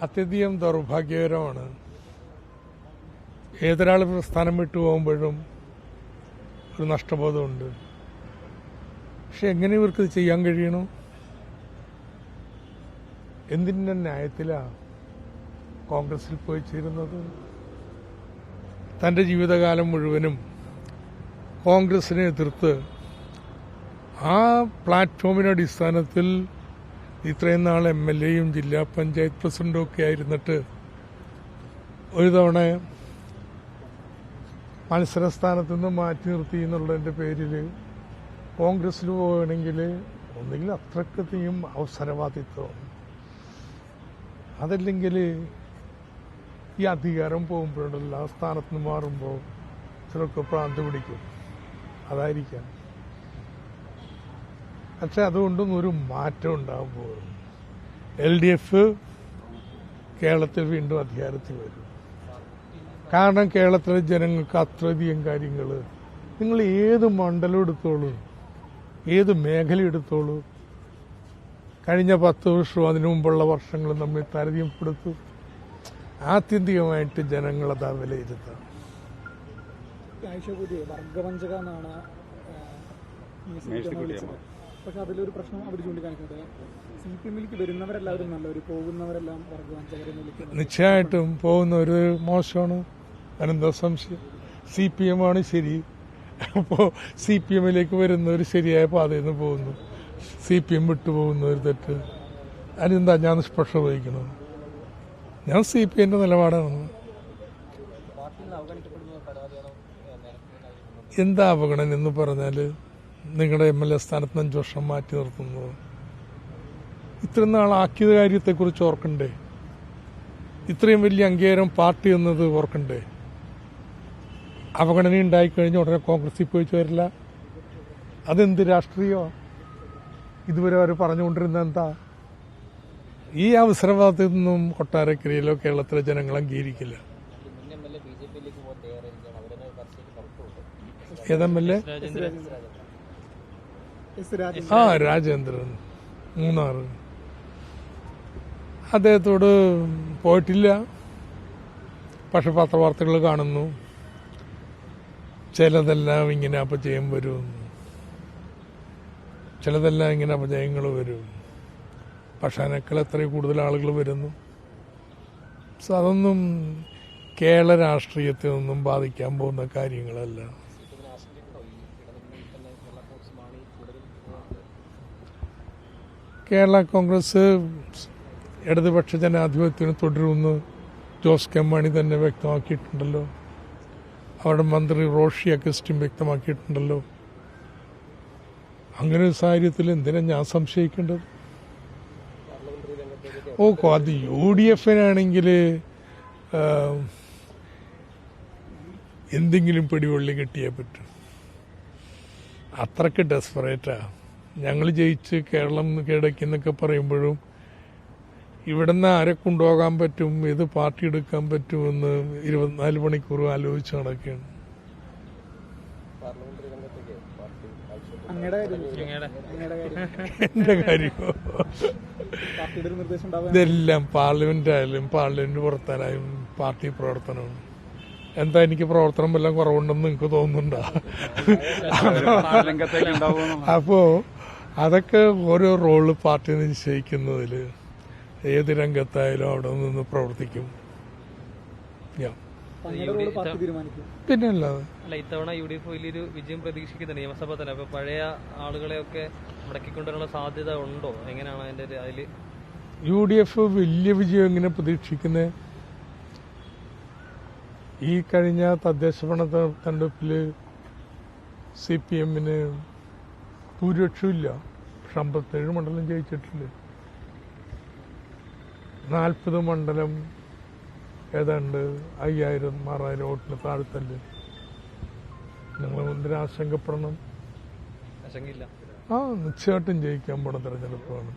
അത്യധികം ദൗർഭാഗ്യകരമാണ്. ഏതൊരാൾ സ്ഥാനം വിട്ടു പോകുമ്പോഴും ഒരു നഷ്ടബോധമുണ്ട്. പക്ഷെ എങ്ങനെ ഇവർക്ക് ഇത് ചെയ്യാൻ കഴിയണം? എന്തിൻ്റെ ന്യായത്തിലാണ് കോൺഗ്രസിൽ പോയി ചേരുന്നത്? തൻ്റെ ജീവിതകാലം മുഴുവനും കോൺഗ്രസിനെ എതിർത്ത് ആ പ്ലാറ്റ്ഫോമിന്റെ അടിസ്ഥാനത്തിൽ ഇത്രയും നാൾ MLA-യും ജില്ലാ പഞ്ചായത്ത് പ്രസിഡന്റും ഒക്കെ ആയിരുന്നിട്ട് ഒരു തവണ മത്സരസ്ഥാനത്ത് നിന്ന് മാറ്റി നിർത്തി എന്നുള്ളതിൻ്റെ പേരിൽ കോൺഗ്രസിൽ പോവുകയാണെങ്കിൽ ഒന്നുകിൽ അത്രക്കത്തെയും അവസരവാദിത്വം, അതല്ലെങ്കിൽ ഈ അധികാരം പോകുമ്പോഴുള്ള ആ സ്ഥാനത്ത് നിന്ന് മാറുമ്പോൾ ചിലർക്ക് ഭ്രാന്ത് പിടിക്കും. അതായിരിക്കാം. പക്ഷെ അതുകൊണ്ടൊന്നും ഒരു മാറ്റം ഉണ്ടാകുമ്പോൾ LDF കേരളത്തിൽ വീണ്ടും അധികാരത്തിൽ വരും. കാരണം കേരളത്തിലെ ജനങ്ങൾക്ക് അത്രയധികം കാര്യങ്ങൾ, നിങ്ങൾ ഏത് മണ്ഡലം എടുത്തോളൂ, ഏത് മേഖല എടുത്തോളൂ, കഴിഞ്ഞ 10 വർഷവും അതിനു മുമ്പുള്ള വർഷങ്ങളും നമ്മെ താരതമ്യപ്പെടുത്തും. ആത്യന്തികമായിട്ട് ജനങ്ങളതാ വിലയിരുത്താം. വർഗവഞ്ചക എന്നാണ് പക്ഷെ അതിലൊരു പ്രശ്നം അവർ ചൂണ്ടിക്കാണിക്കുന്നത് CPM-ലേക്ക് വരുന്നവരെല്ലാവരും നല്ലവർ, പോകുന്നവരെല്ലാം വർഗവഞ്ചകരെ വിളിക്കുന്നത്. നിശ്ചയമായിട്ടും പോകുന്നവർ മോശമാണ്, അതെന്താ സംശയം? CPM ആണ് ശരി. അപ്പോൾ CPM-ലേക്ക് വരുന്നവർ ശരിയായ പാതയിൽ നിന്ന് പോകുന്നു, CPM വിട്ടുപോകുന്നവർ തെറ്റ്. അതിനെന്താ ഞാൻ നിഷ്പക്ഷം വഹിക്കുന്നത്? ഞാൻ CPM-ന്റെ നിലപാടാണ്. എന്താ അവഗണന എന്ന് പറഞ്ഞാൽ നിങ്ങളുടെ MLA സ്ഥാനത്ത് 5 വർഷം മാറ്റി നിർത്തുന്നത്? ഇത്രയും നാളാക്കിയ കാര്യത്തെക്കുറിച്ച് ഓർക്കണ്ടേ? ഇത്രയും വലിയ അംഗീകാരം പാർട്ടി എന്നത് ഓർക്കണ്ടേ? അവഗണന ഉണ്ടായിക്കഴിഞ്ഞ് ഉടനെ കോൺഗ്രസിൽ പോയി ചേരില്ല. അതെന്ത് രാഷ്ട്രീയമാണ്? ഇതുവരെ അവർ പറഞ്ഞുകൊണ്ടിരുന്നത് എന്താ? ഈ അവസരവാദത്തൊന്നും കൊട്ടാരക്കരയിലോ കേരളത്തിലെ ജനങ്ങൾ അംഗീകരിക്കില്ല. ഏതമ്മല്ലേ? രാജേന്ദ്രൻ, മൂന്നാർ. അദ്ദേഹത്തോട് പോയിട്ടില്ല. പക്ഷെ പത്രവാർത്തകൾ കാണുന്നു, ചിലതെല്ലാം ഇങ്ങനെ അപജയം വരും, ചിലതെല്ലാം ഇങ്ങനെ അപജയങ്ങൾ വരും. പക്ഷെ അതിനേക്കാൾ എത്രയും കൂടുതൽ ആളുകൾ വരുന്നു. അതൊന്നും കേരള രാഷ്ട്രീയത്തെ ഒന്നും ബാധിക്കാൻ പോകുന്ന കാര്യങ്ങളല്ല. കേരള കോൺഗ്രസ് ഇടതുപക്ഷ ജനാധിപത്യത്തിന് തുടരുമെന്ന് ജോസ് കെ മാണി തന്നെ വ്യക്തമാക്കിയിട്ടുണ്ടല്ലോ. അവരുടെ മന്ത്രി റോഷി അഗസ്റ്റിൻ വ്യക്തമാക്കിയിട്ടുണ്ടല്ലോ. അങ്ങനെ ഒരു സാഹചര്യത്തിൽ എന്തിനാ ഞാൻ സംശയിക്കേണ്ടത്? അത് UDF-നാണെങ്കിൽ എന്തെങ്കിലും പിടിവള്ളി കിട്ടിയേ പറ്റും. അത്രയ്ക്ക് ഡെസ്പറേറ്റാ. ഞങ്ങൾ ജയിച്ച് കേരളം കീഴടക്കിന്നൊക്കെ പറയുമ്പോഴും ഇവിടുന്ന് ആരെ കൊണ്ടുപോകാൻ പറ്റും, ഏത് പാർട്ടി എടുക്കാൻ പറ്റുമെന്ന് 24 മണിക്കൂർ ആലോചിച്ച് നടക്കുകയാണ്. എന്റെ കാര്യമോ? ഇതെല്ലാം പാർലമെന്റായാലും പാർലമെന്റ് പുറത്തായാലും പാർട്ടി പ്രവർത്തനമാണ്. എന്താ എനിക്ക് പ്രവർത്തനം വല്ലതും കുറവുണ്ടെന്ന് നിങ്ങൾക്ക് തോന്നുന്നുണ്ടോ? അപ്പോ അതൊക്കെ ഓരോ റോള് പാർട്ടി നിശ്ചയിക്കുന്നതിൽ ഏത് രംഗത്തായാലും അവിടെ നിന്ന് പ്രവർത്തിക്കും. പിന്നെ അല്ലാതെ ഇത്തവണ UDF വലിയൊരു വിജയം പ്രതീക്ഷിക്കുന്ന നിയമസഭ തന്നെ. അപ്പൊ പഴയ ആളുകളെയൊക്കെ മുടക്കിക്കൊണ്ടുവരാനുള്ള സാധ്യത ഉണ്ടോ? എങ്ങനെയാണ് അതിന്റെ അതില് UDF വലിയ വിജയം എങ്ങനെ പ്രതീക്ഷിക്കുന്നത്? ഈ കഴിഞ്ഞ തദ്ദേശ ഭരണ തെരഞ്ഞെടുപ്പില് CPM-ന് ഭൂരിപക്ഷമില്ല. 57 മണ്ഡലം ജയിച്ചിട്ടില്ല. 40 മണ്ഡലം ഏതാണ്ട് 5000-6000 വോട്ടിന് താഴ്ത്തല്ലേ. നിങ്ങൾ എന്തിനാ ആശങ്കപ്പെടണം? നിശ്ചയമായിട്ടും ജയിക്കാൻ പോണ തെരഞ്ഞെടുപ്പാണ്.